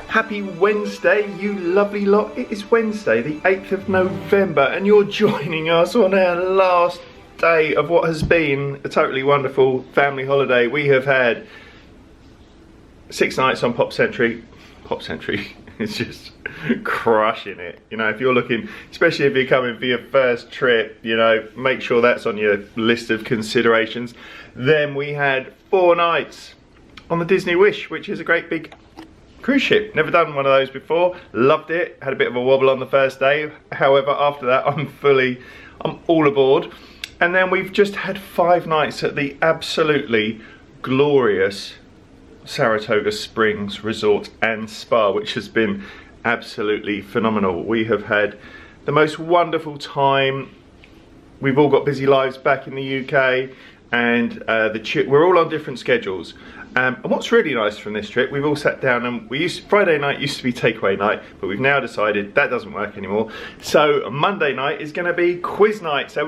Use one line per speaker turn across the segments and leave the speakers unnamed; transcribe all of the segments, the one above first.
Happy Wednesday, you lovely lot. It is Wednesday, the 8th of November, and you're joining us on our last day of what has been a totally wonderful family holiday. We have had 6 nights on Pop Century. Pop Century is just crushing it. You know, if you're looking, especially if you're coming for your first trip, you know, make sure that's on your list of considerations. Then we had 4 nights on the Disney Wish, which is a great big cruise ship. Never done one of those before. Loved it. Had a bit of a wobble on the first day. However, after that, I'm all aboard. And then we've just had 5 nights at the absolutely glorious Saratoga Springs Resort and Spa, which has been absolutely phenomenal. We have had the most wonderful time. We've all got busy lives back in the UK, and we're all on different schedules. And what's really nice from this trip, we've all sat down and Friday night used to be takeaway night, but we've now decided that doesn't work anymore. So Monday night is going to be quiz night. So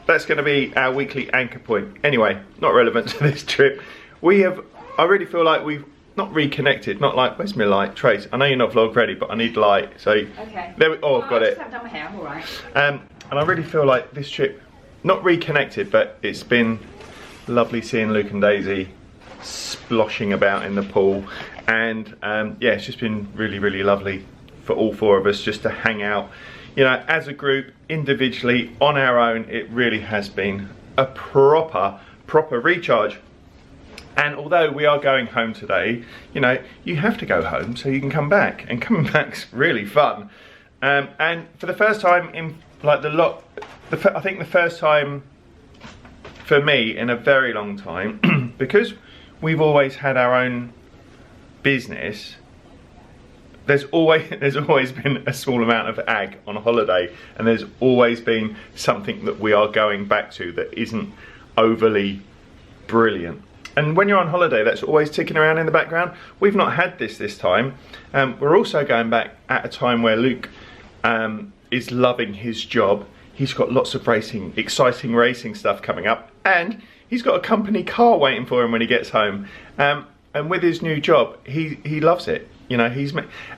that's going to be our weekly anchor point. Anyway, not relevant to this trip. I really feel like we've not reconnected, not like, where's my light? Trace, I know you're not vlog ready, but I need light. So
okay.
I've got it.
I just haven't done my hair, all right.
And I really feel like this trip, not reconnected, but it's been lovely seeing Luke and Daisy sploshing about in the pool, and yeah, it's just been really, really lovely for all 4 of us just to hang out, you know, as a group, individually, on our own. It really has been a proper recharge. And although we are going home today, you know, you have to go home so you can come back, and coming back's really fun. And for the first time in like I think the first time for me in a very long time, because we've always had our own business, there's always been a small amount of ag on holiday, and there's always been something that we are going back to that isn't overly brilliant. And when you're on holiday, that's always ticking around in the background. We've not had this time. We're also going back at a time where Luke is loving his job. He's got lots of exciting racing stuff coming up, and he's got a company car waiting for him when he gets home. And with his new job, he loves it. You know,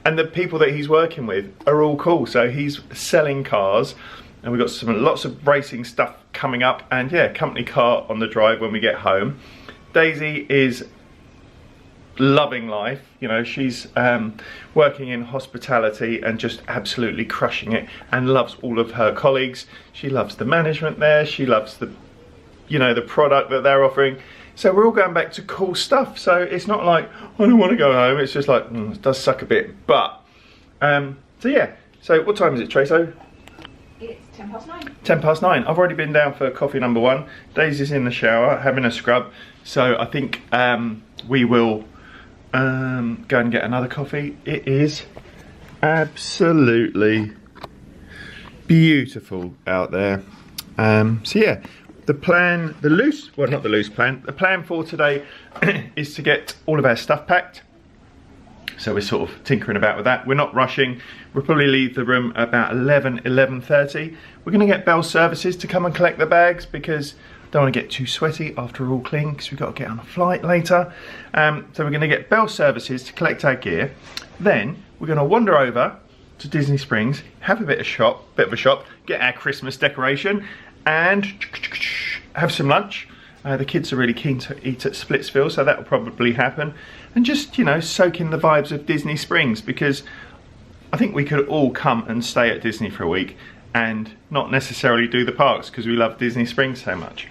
and the people that he's working with are all cool. So he's selling cars, and we've got lots of racing stuff coming up. And yeah, company car on the drive when we get home. Daisy is loving life. You know, she's working in hospitality and just absolutely crushing it, and loves all of her colleagues. She loves the management there. She loves the product that they're offering. So we're all going back to cool stuff. So it's not like, I don't want to go home. It's just like, it does suck a bit. But, so yeah. So what time is it, Traso?
It's 9:10.
9:10. I've already been down for coffee number 1. Daisy's in the shower, having a scrub. So I think we will go and get another coffee. It is absolutely beautiful out there. So yeah. The plan for today is to get all of our stuff packed. So we're sort of tinkering about with that. We're not rushing. We'll probably leave the room about 11:30. We're going to get Bell Services to come and collect the bags, because I don't want to get too sweaty after we're all clean, because we've got to get on a flight later. So we're going to get Bell Services to collect our gear. Then we're going to wander over to Disney Springs, have a bit of a shop, get our Christmas decoration, and have some lunch. The kids are really keen to eat at Splitsville, so that will probably happen. And just, you know, soak in the vibes of Disney Springs, because I think we could all come and stay at Disney for a week and not necessarily do the parks, because we love Disney Springs so much.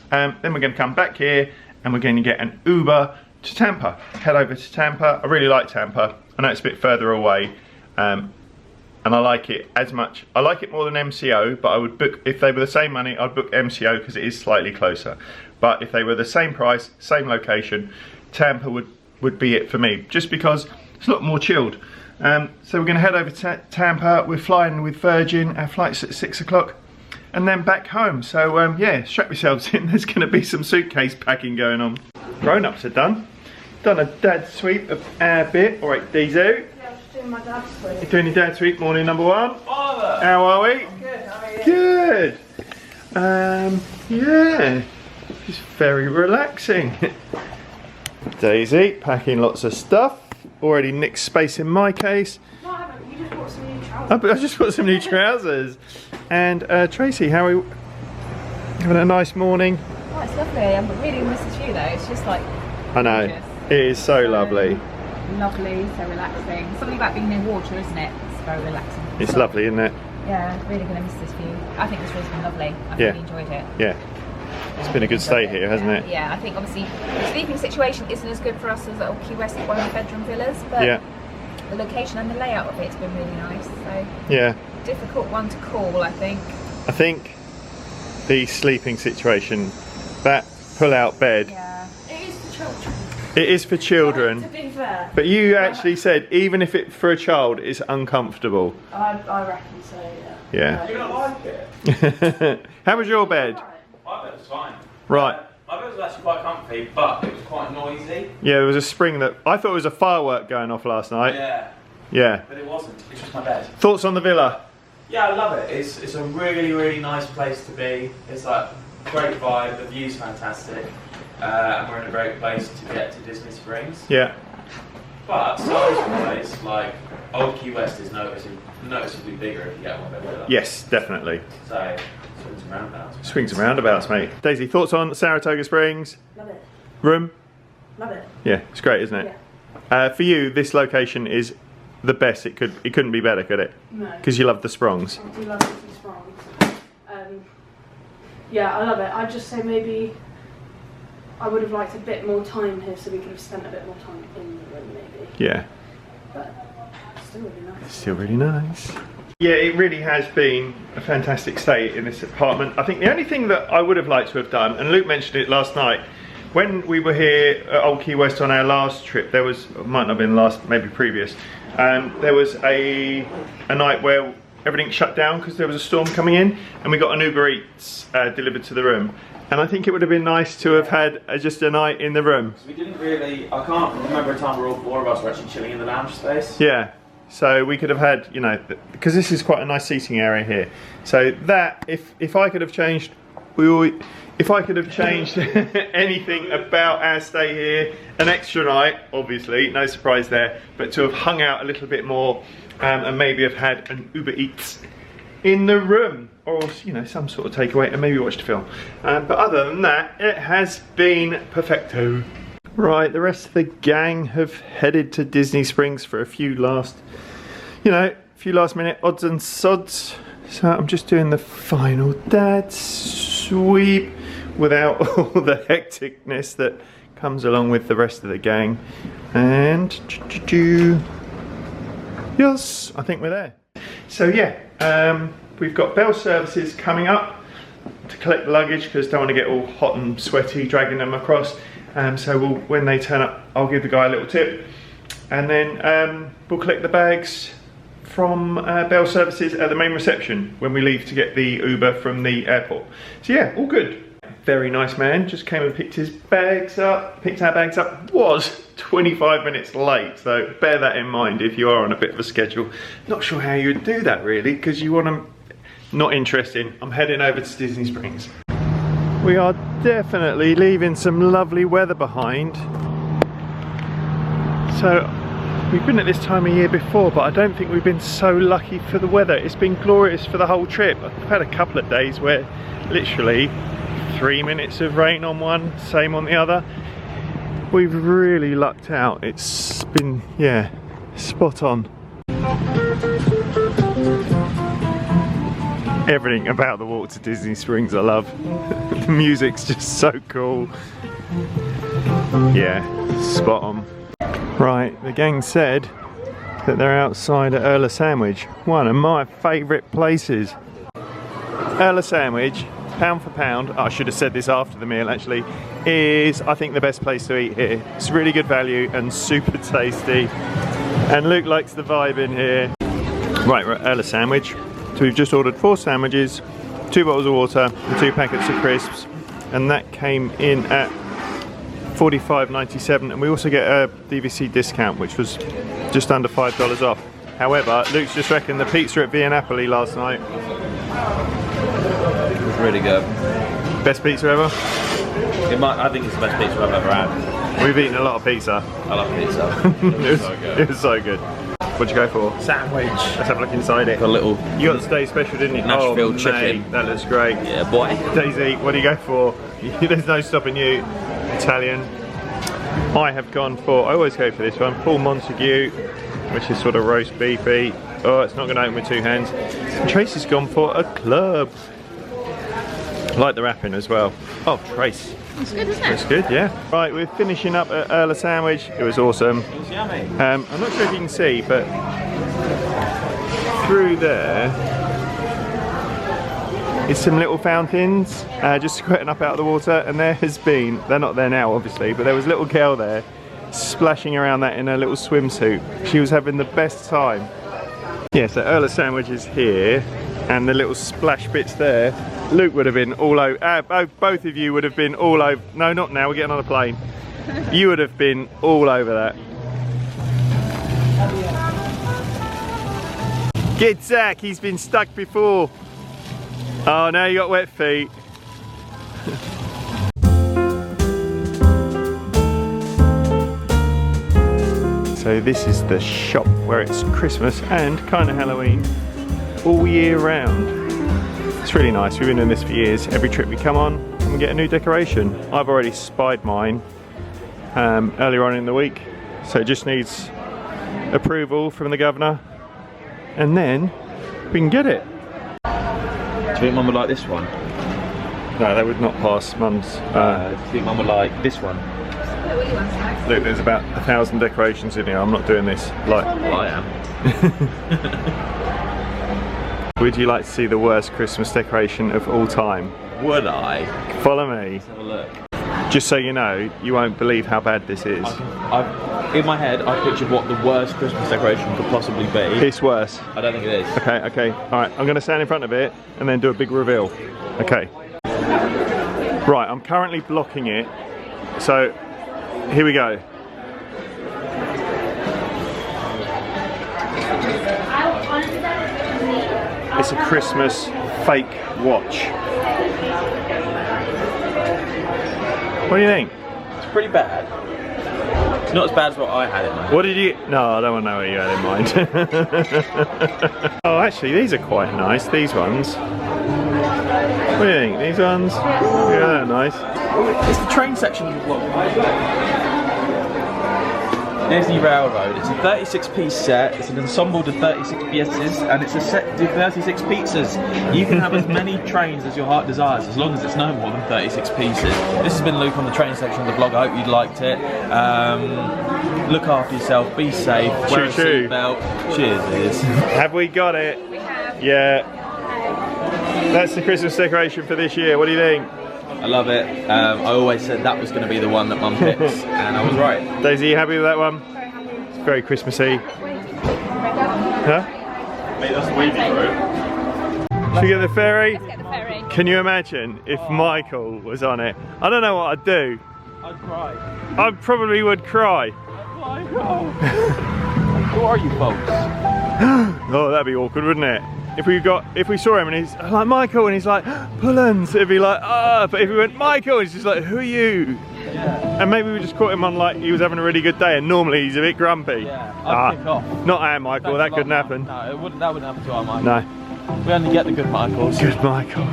Then we're going to come back here, and we're going to get an Uber to Tampa. Head over to Tampa. I really like Tampa. I know it's a bit further away. And I like it I like it more than MCO, but I would book, if they were the same money, I'd book MCO because it is slightly closer. But if they were the same price, same location, Tampa would be it for me, just because it's a lot more chilled. So we're going to head over to Tampa. We're flying with Virgin. Our flight's at 6 o'clock, and then back home. So yeah, strap yourselves in. There's going to be some suitcase packing going on. Grown-ups are done. Done a dad sweep of our bit. All right, Deezo.
Doing my dad's sweep.
You're doing your dad sweep, morning number 1. How are we?
I'm good, how are you?
Good. Yeah, just very relaxing. Daisy packing lots of stuff. already nicked space in my case.
No, I haven't. You just bought some new trousers.
I just got some new trousers. And Tracy, how are we? Having a nice morning.
Oh, it's lovely. I'm really miss this view though. It's just like
I know.
gorgeous.
It is so lovely.
Lovely, so relaxing. Something about being near water, isn't it? It's very relaxing.
It's lovely, isn't it?
Yeah, really going to miss this view. I think this room's been lovely. I've
Yeah.
really enjoyed it.
Yeah. It's been a good stay here, hasn't it?
Yeah, I think obviously the sleeping situation isn't as good for us as at Key West, one of the bedroom villas, but
Yeah.
the location and the layout of it's been really nice. So
Yeah.
difficult one to call, I think.
I think the sleeping situation, that pull-out bed,
Yeah, it is for children.
it is for children.
To be fair,
But you actually said even if it for a child is uncomfortable.
I reckon so. Yeah.
Yeah.
You don't like it?
How was your bed?
My bed was fine.
Right.
My bed was actually quite comfy, but it was quite noisy.
Yeah, there was a spring that I thought was a firework going off last night.
Yeah,
Yeah.
but it wasn't. It's just my bed.
Thoughts on the villa?
Yeah, I love it. It's a really nice place to be. It's like great vibe. The view's fantastic, and we're in a great place to get to Disney Springs.
Yeah.
But size-wise, like Old Key West is noticeably bigger if you get one bed villa.
Yes, definitely.
So swings and roundabouts.
Swings and roundabouts, mate. Daisy, thoughts on Saratoga Springs?
Love it.
Room?
Love it.
Yeah, it's great, isn't it? For you, this location is the best. It couldn't be better, could it?
No.
Because you love the Sprongs.
I do love Disney Springs. Yeah, I love it. I'd just say maybe I would have liked a bit more time here, so we could have spent a bit more time in the room, maybe.
Yeah.
But still really nice.
Still really nice. Yeah, it really has been a fantastic stay in this apartment. I think the only thing that I would have liked to have done, and Luke mentioned it last night, when we were here at Old Key West on our last trip, there was, might not have been last, maybe previous, there was a night where everything shut down because there was a storm coming in, and we got an Uber Eats delivered to the room. And I think it would have been nice to have had just a night in the room.
We didn't really. I can't remember a time where all four of us were actually chilling in the lounge space.
Yeah. So we could have had, you know, because this is quite a nice seating area here. So that, if I could have changed, if I could have changed anything about our stay here, an extra night, obviously, no surprise there, but to have hung out a little bit more and maybe have had an Uber Eats in the room, or, you know, some sort of takeaway and maybe watched a film. But other than that, it has been perfecto. Right, the rest of the gang have headed to Disney Springs for a few last, you know, minute odds and sods. So I'm just doing the final dad sweep without all the hecticness that comes along with the rest of the gang. And yes, I think we're there. So yeah, we've got bell services coming up to collect the luggage because don't want to get all hot and sweaty dragging them across. So when they turn up, I'll give the guy a little tip, and then we'll collect the bags from bell services at the main reception when we leave to get the Uber from the airport. So yeah, all good. Very nice man, just came and picked our bags up, was 25 minutes late, so bear that in mind if you are on a bit of a schedule. Not sure how you would do that really, because you want to, not interesting. I'm heading over to Disney Springs. We are definitely leaving some lovely weather behind. So we've been at this time of year before, but I don't think we've been so lucky for the weather. It's been glorious for the whole trip. I've had a couple of days where literally 3 minutes of rain on one, same on the other. We've really lucked out. It's been, yeah, spot on. Everything about the walk to Disney Springs I love. The music's just so cool. Yeah, spot on. Right, the gang said that they're outside at Earl of Sandwich, one of my favourite places. Earl of Sandwich, pound for pound, I should have said this after the meal actually, is I think the best place to eat here. It's really good value and super tasty. And Luke likes the vibe in here. Right, we're at Earl of Sandwich. So we've just ordered 4 sandwiches, 2 bottles of water and 2 packets of crisps, and that came in at $45.97, and we also get a DVC discount which was just under $5 off. However, Luke's just reckoned the pizza at Via Napoli last night.
Really good.
Best pizza ever?
I think it's the best pizza I've ever had.
We've eaten a lot of pizza.
I love pizza.
It was so good. It was so good. What'd you go for?
Sandwich.
Let's have a look inside it.
A little.
You got the steak special, didn't you?
Nashville
oh,
chicken.
Mate, that looks great.
Yeah, boy.
Daisy, what do you go for? There's no stopping you. Italian. I have gone for, I always go for this one, full Montague, which is sort of roast beefy. Oh, it's not going to open with two hands. Tracy's gone for a club. I like the wrapping as well. Oh, Trace.
It's good, isn't it?
It's good, yeah. Right, we're finishing up at Earl of Sandwich. It was awesome.
It was yummy.
I'm not sure if you can see, but through there is some little fountains just squirting up out of the water, and there has been, they're not there now obviously, but there was a little girl there splashing around that in a little swimsuit. She was having the best time. Yeah, so Earl of Sandwich is here, and the little splash bits there. Luke would have been all over, both of you would have been all over, no not now, we're getting on a plane. You would have been all over that. Get Zach, he's been stuck before. Oh, now you got wet feet. So this is the shop where it's Christmas and kind of Halloween all year round. It's really nice. We've been doing this for years. Every trip we come on and we get a new decoration. I've already spied mine earlier on in the week, so it just needs approval from the governor and then we can get it.
Do you think Mum would like this one?
No, that would not pass Mum's.
Do you think Mum would like this one?
Look, there's about 1,000 decorations in here. I'm not doing this. Like,
Well, I am.
would you like to see the worst Christmas decoration of all time?
Would I?
Follow me.
Let's have a look.
Just so you know, you won't believe how bad this is.
In my head, I pictured what the worst Christmas decoration could possibly be.
It's worse.
I don't think it is.
Okay, okay. Alright, I'm going to stand in front of it and then do a big reveal. Okay. Right, I'm currently blocking it. So, here we go. It's a Christmas fake watch. What do you think?
It's pretty bad. It's not as bad as what I had in mind.
What did you... No, I don't want to know what you had in mind. Oh, actually, these are quite nice, these ones. What do you think? These ones? Yeah, they're nice.
It's the train section of the vlog. Disney Railroad. It's a 36-piece set. It's an ensemble of 36 pieces, and it's a set of 36 pizzas. You can have as many trains as your heart desires, as long as it's no more than 36 pieces. This has been Luke on the train section of the vlog. I hope you liked it. Look after yourself. Be safe. Wear a seatbelt. Cheers.
Have we got it?
We have.
Yeah. That's the Christmas decoration for this year. What do you think?
I love it. I always said that was going to be the one that Mum picks, and I was right.
Daisy, you happy with that one?
Very happy.
It's very Christmassy. Huh?
Mate, that's the wavy route.
Should we get the ferry?
Let's get the ferry.
Can you imagine if Michael was on it? I don't know what I'd do.
I'd cry.
I probably would cry.
Who are you folks?
Oh, that'd be awkward, wouldn't it? If we saw him and he's like Michael and he's like Pullens, it'd be like ah. But if we went Michael, it's just like who are you?
Yeah.
And maybe we just caught him on like he was having a really good day and normally he's a bit grumpy.
Yeah. I'd kick off.
Not our Michael. That couldn't happen.
No, it wouldn't. That wouldn't happen to our Michael.
No.
We only get the good Michaels.
Good Michael.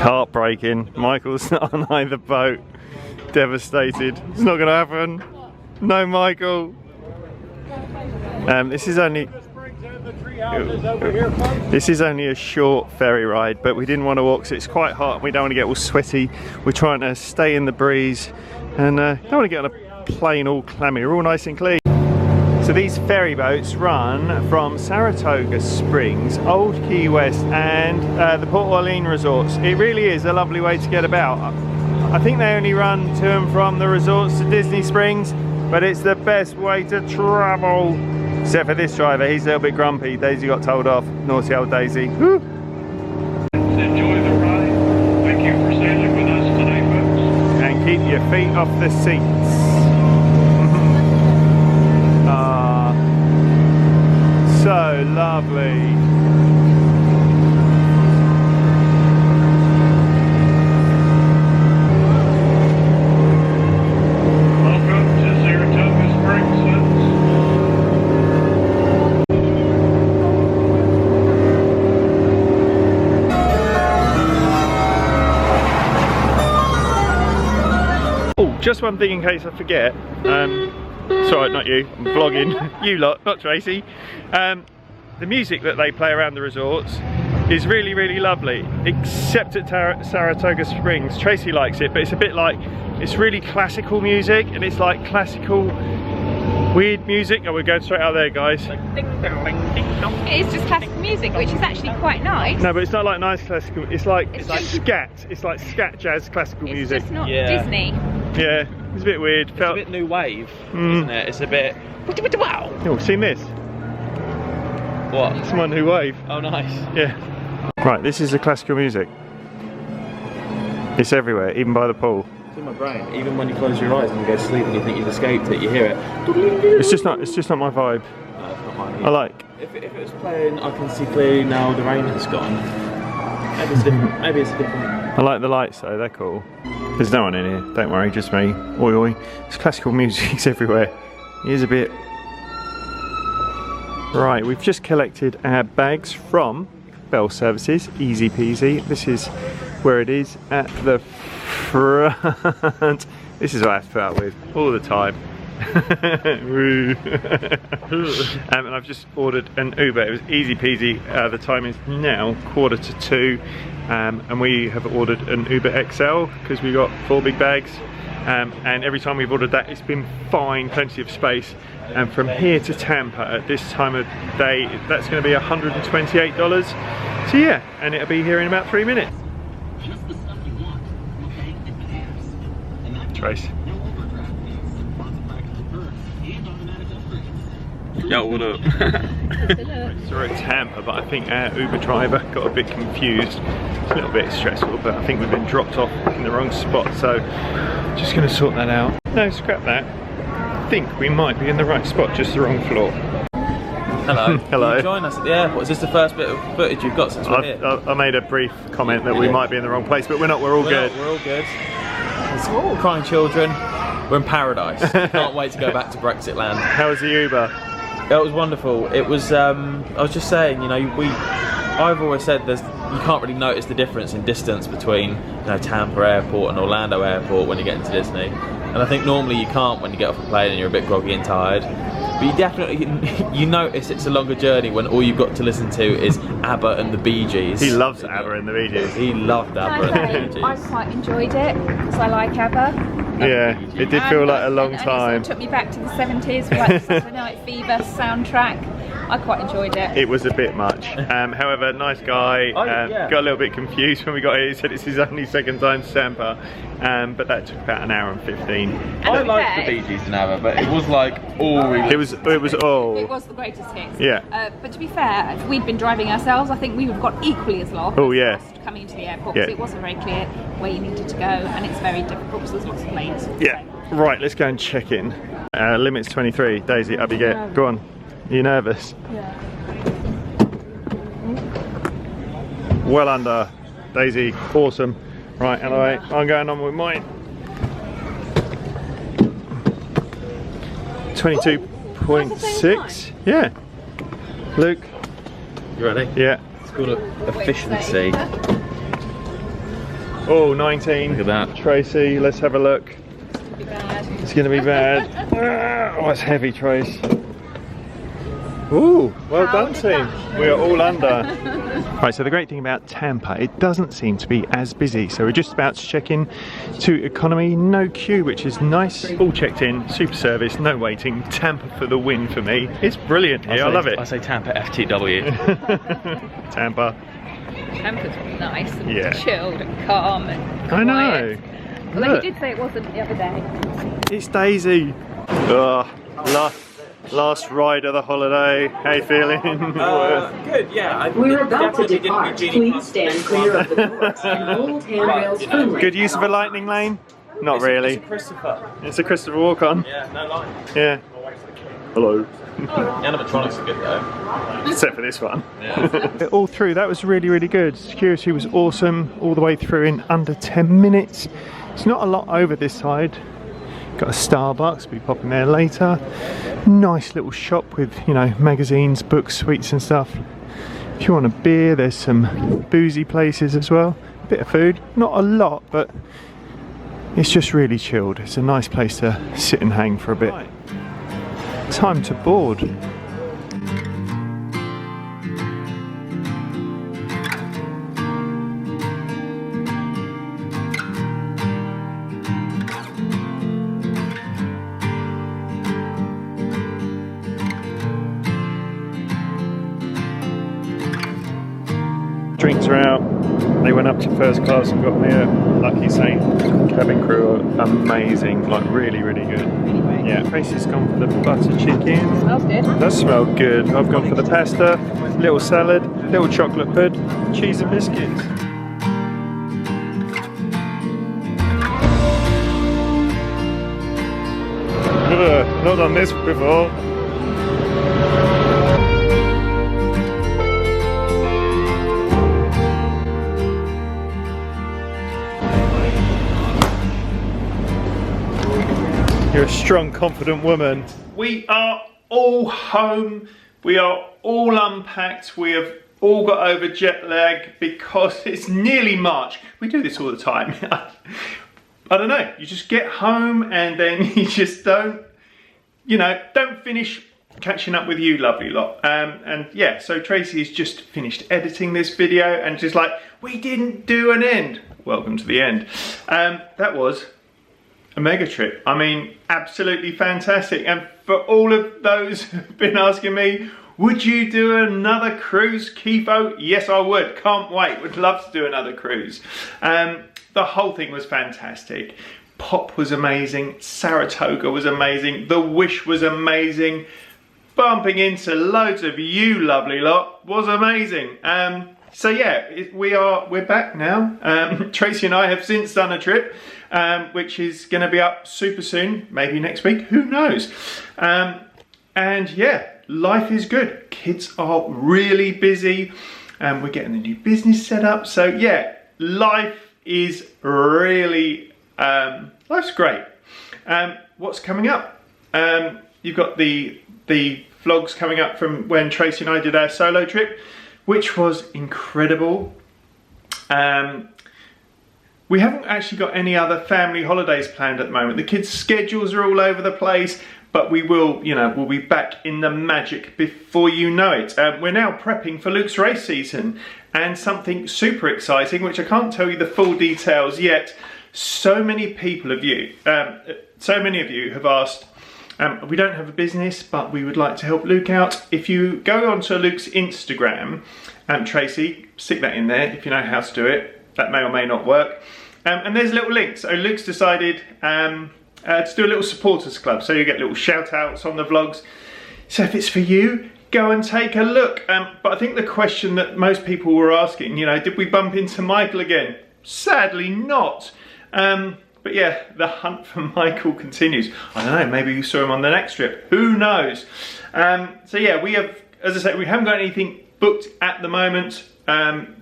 Heartbreaking. Michael's not on either boat. Devastated. It's not going to happen. No, Michael. This is only a short ferry ride, but we didn't want to walk because it's quite hot and we don't want to get all sweaty. We're trying to stay in the breeze and don't want to get on a plane all clammy. We're all nice and clean. So these ferry boats run from Saratoga Springs, Old Key West and the Port Orleans resorts. It really is a lovely way to get about. I think they only run to and from the resorts to Disney Springs, but it's the best way to travel. Except for this driver, he's a little bit grumpy. Daisy got told off. Naughty old Daisy. Woo.
Enjoy the ride. Thank you for sailing with us today, folks.
And keep your feet off the seats. So lovely.
Welcome to Saratoga Springs.
Oh, just one thing in case I forget. Sorry, not you, I'm vlogging. You lot, not Tracy. The music that they play around the resorts is really, really lovely, except at Saratoga Springs. Tracy likes it, but it's a bit like, it's really classical music, and it's like classical weird music. Oh, we're going straight out there, guys.
It is just classical music, which is actually quite nice.
No, but it's not like nice classical, it's like scat. It's like scat jazz classical
It's
music.
just not
Yeah.
Disney.
Yeah, it's a bit weird.
It's a bit new wave, isn't it? It's a bit. Wow.
Oh, seen this?
What?
It's my new wave.
Oh, nice.
Yeah. Right, this is the classical music. It's everywhere, even by the pool.
It's in my brain. Even when you close your eyes and you go to sleep and you think you've escaped it, you hear it.
It's just not my vibe.
No, it's not mine.
I like.
If it was playing, I can see clearly now the rain has gone. Maybe it's different. Maybe it's different.
I like the lights though, they're cool. There's no one in here, don't worry, just me. Oi oi. It's classical music's everywhere. Here's a bit. Right, we've just collected our bags from Bell Services, easy peasy. This is where it is at the front. This is what I have to put up with all the time. And I've just ordered an Uber. It was easy peasy. The time is now 1:45, and we have ordered an Uber XL because we got 4 big bags. And every time we've ordered that, it's been fine, plenty of space. And from here to Tampa at this time of day, that's going to be $128. So yeah, and it'll be here in about 3 minutes. Trace. Yo, what up? So we're at Tampa, but I think our Uber driver got a bit confused. It's a little bit stressful, but I think we've been dropped off in the wrong spot, so just going to sort that out. No, scrap that. I think we might be in the right spot, just the wrong floor.
Hello.
Hello.
Can you join us at the airport? Is this the first bit of footage you've got since we're here?
I made a brief comment that we might be in the wrong place, but we're not, we're all good.
We're all good. There's crying children. We're in paradise. Can't wait to go back to Brexit land.
How was the Uber?
It was wonderful. It was, I was just saying, you know, I've always said you can't really notice the difference in distance between, you know, Tampa Airport and Orlando Airport when you get into Disney. And I think normally you can't when you get off a plane and you're a bit groggy and tired. But you definitely, you notice it's a longer journey when all you've got to listen to is ABBA and the Bee Gees.
He loves ABBA and the Bee Gees.
He loved ABBA and the Bee Gees.
I quite enjoyed it because I like ABBA.
Yeah, it did feel like a long
and
time.
It sort of took me back to the 70s for like the Saturday Night Fever soundtrack. I quite enjoyed it.
It was a bit much. However, nice guy.
Yeah.
Got a little bit confused when we got here. He said it's his only second time to Tampa, but that took about 1 hour and 15.
I liked the Bee Gees and ABBA, but it was like all we
It was all.
It was the greatest hits.
Yeah.
But to be fair, if we'd been driving ourselves, I think we would have got equally as lost.
Oh, yeah.
Coming into the airport
Yeah.
because it wasn't very clear where you needed to go, and it's very difficult because there's lots of lanes.
Yeah. Right, let's go and check in. Limit's 23. Daisy, up you get. Go on. Are you nervous?
Yeah.
Well under. Daisy, awesome. Right, anyway, I'm going on with mine. 22.6. Yeah. Luke.
You ready?
Yeah.
It's called efficiency.
Oh, 19.
Look at that.
Tracy, let's have a look.
Be bad.
It's going to be bad. Oh, it's heavy, Trace. Ooh, well done, team. We are all under. Right, so the great thing about Tampa, it doesn't seem to be as busy. So we're just about to check in to economy, no queue, which is nice. All checked in, super service, no waiting. Tampa for the win for me. It's brilliant here, I love it.
I say Tampa FTW.
Tampa.
Tampa's nice and
Yeah.
chilled and calm and
I know.
quiet. Although
Look.
he did say it wasn't the other day.
It's Daisy. Ugh, last ride of the holiday. How you feeling?
Good, yeah.
We're about to depart. Please stand clear of the doors and hold handrails firmly.
Good use of a lightning lane? Not really.
It's a Christopher.
It's a Christopher walk-on.
Yeah, no line.
Yeah. Hello.
Animatronics are good though.
Except for this one.
Yeah.
All through, that was really, really good. Security was awesome all the way through in under 10 minutes. It's not a lot over this side. Got a Starbucks, we'll be popping there later. Nice little shop with, you know, magazines, books, sweets and stuff. If you want a beer, there's some boozy places as well. A bit of food, not a lot, but it's just really chilled. It's a nice place to sit and hang for a bit. Right. Time to board. Drinks are out. They went up to first class and got me a Lucky Saint. Cabin crew are amazing, like really, really good. Yeah, Tracy's gone for the butter chicken.
Smells good.
That smelled good. I've gone for the pasta, little salad, little chocolate pud, cheese and biscuits. Not done this before. You're a strong, confident woman. We are all home. We are all unpacked. We have all got over jet lag because it's nearly March. We do this all the time. I don't know. You just get home and then you just don't finish catching up with you lovely lot. And yeah, so Tracy has just finished editing this video and just like, we didn't do an end. Welcome to the end. That was a mega trip. I mean, absolutely fantastic. And for all of those who've been asking me, would you do another cruise, Kifo? Yes, I would. Can't wait. Would love to do another cruise. The whole thing was fantastic. Pop was amazing. Saratoga was amazing. The Wish was amazing. Bumping into loads of you lovely lot was amazing. So yeah, we're back now. Tracy and I have since done a trip, which is going to be up super soon, maybe next week, who knows. And yeah, life is good. Kids are really busy. We're getting the new business set up. So yeah, life is really, life's great. What's coming up? You've got the vlogs coming up from when Tracy and I did our solo trip, which was incredible. We haven't actually got any other family holidays planned at the moment. The kids' schedules are all over the place, but we will, we'll be back in the magic before you know it. We're now prepping for Luke's race season and something super exciting, which I can't tell you the full details yet. So many people of you, so many of you have asked, we don't have a business, but we would like to help Luke out. If you go onto Luke's Instagram, Tracy, stick that in there if you know how to do it. That may or may not work. And there's a little link. So Luke's decided to do a little supporters club. So you get little shout outs on the vlogs. So if it's for you, go and take a look. But I think the question that most people were asking, did we bump into Michael again? Sadly not. But yeah, the hunt for Michael continues. I don't know, maybe you saw him on the next trip. Who knows? So yeah, we have, as I say, we haven't got anything booked at the moment,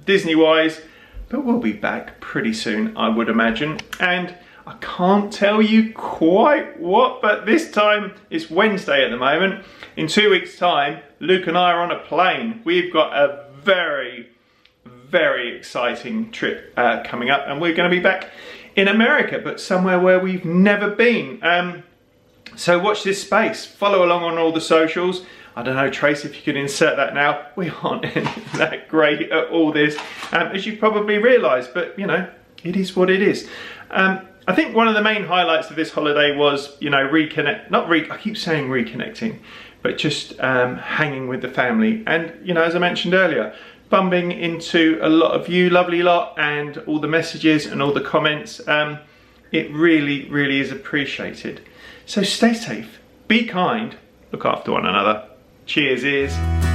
Disney-wise, but we'll be back pretty soon, I would imagine. And I can't tell you quite what, but this time it's Wednesday at the moment. In 2 weeks' time, Luke and I are on a plane. We've got a very, very exciting trip coming up, and we're going to be back in America, but somewhere where we've never been. So watch this space. Follow along on all the socials. I don't know, Trace, if you could insert that now. We aren't that great at all this, as you've probably realised, but it is what it is. I think one of the main highlights of this holiday was, I keep saying reconnecting, but just hanging with the family. And, as I mentioned earlier, bumping into a lot of you lovely lot and all the messages and all the comments. It really, really is appreciated. So stay safe, be kind, look after one another. Cheers, ears.